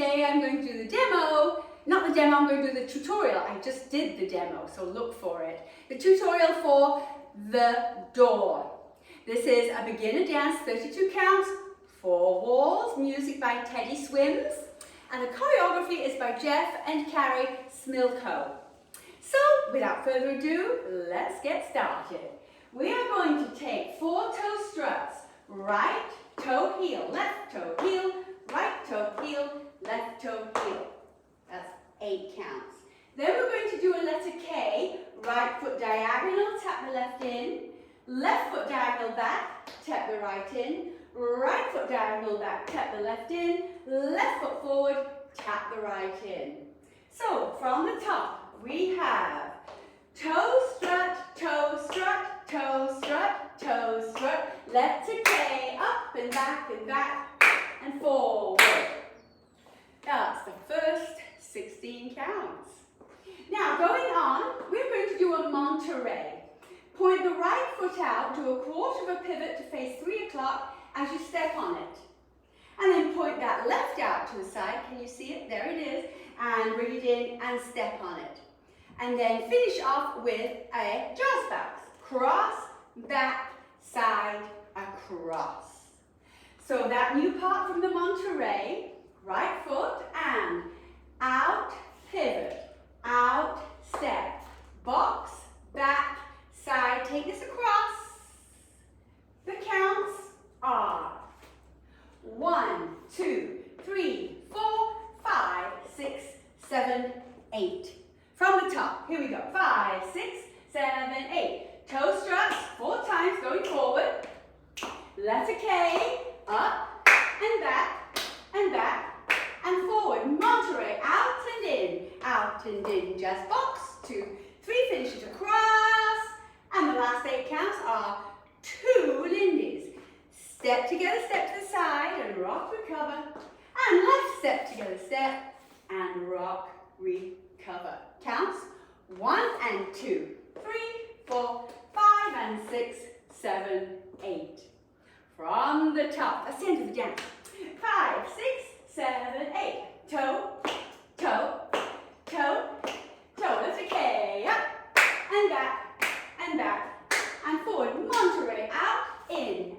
today I'm going to do the demo. Not the demo, I'm going to do the tutorial. I just did the demo, so look for it. The tutorial for the door. This is a beginner dance, 32 counts, 4 walls, music by Teddy Swims, and the choreography is by Jeff and KARI SMILKO. So, without further ado, let's get started. We are going to take 4 toe struts, right toe heel, left toe heel, right toe heel, left toe heel. That's 8 counts. Then we're going to do a letter K, right foot diagonal, tap the left in, left foot diagonal back, tap the right in, right foot diagonal back, tap the left in, left foot forward, tap the right in. So, from the top, we have toe strut, toe strut, toe strut, toe strut, letter K, up and back and forward. That's the first 16 counts. Now, going on, we're going to do a Monterey. Point the right foot out, do a quarter of a pivot to face 3 o'clock as you step on it. And then point that left out to the side, can you see it? There it is. And bring it in and step on it. And then finish off with a jazz box. Cross, back, side, across. So that new part from the Monterey, right foot and out, pivot, out, step, box, back, side, take this across. The counts are 1, 2, 3, 4, 5, 6, 7, 8. From the top, here we go. 5, 6, 7, 8. Toe struts 4 times going forward. Letter K, up and back and forward. Monterey, out and in. Just box, 2, 3, finish it across. And the last 8 counts are 2 lindies. Step together, step to the side and rock, recover. And left step together, step and rock, recover. Counts 1 and 2, 3, 4, 5 and 6, 7, 8. From the top, that's the end of the dance. 5, 6, 7, 8. Toe, toe, toe, toe. That's a K. Up and back and forward. Monterey, out, in.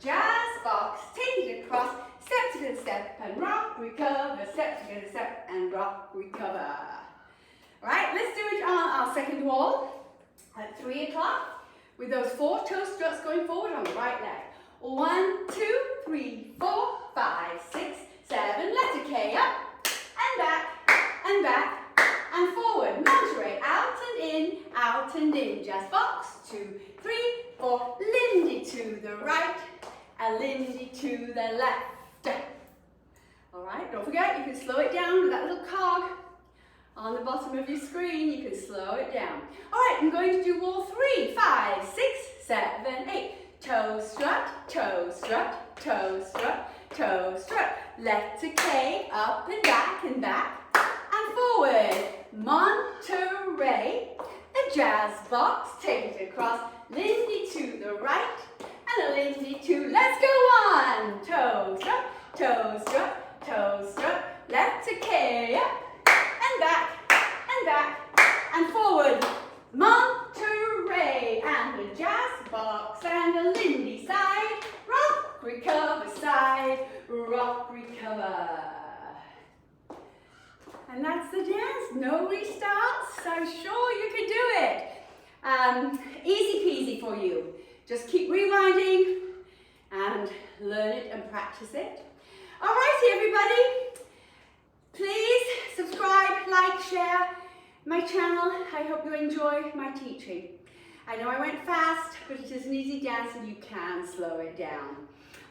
Jazz box, take it across, step together, step and rock, recover, step together, step and rock, recover. Right, let's do it on our second wall at 3 o'clock with those 4 toe struts going forward on the right leg. 1, 2, 3, 4, 5, 6, 7, letter K, up and back and forward. Monterey, out and in, just box, 2, 3, 4, lindy to the right, a lindy to the left. Alright, don't forget, you can slow it down with that little cog on the bottom of your screen. You can slow it down. Alright, I'm going to do wall 3, 5, 6, 7, 8. Toe strut, toe strut, toe strut, toe strut. Letter K, up and back and forward. Monterey, a jazz box, take it across, lindy to the right, and a lindy to, let's go on. Toe strut, toe strut, toe strut. Letter K, up and back and forward. Monterey, and a jazz box, and a lindy side, rock, recover, side, rock, recover. And that's the dance. No restarts. I'm sure you can do it. Easy peasy for you. Just keep rewinding and learn it and practice it. Alrighty, everybody. Please subscribe, like, share my channel. I hope you enjoy my teaching. I know I went fast, but it is an easy dance and you can slow it down.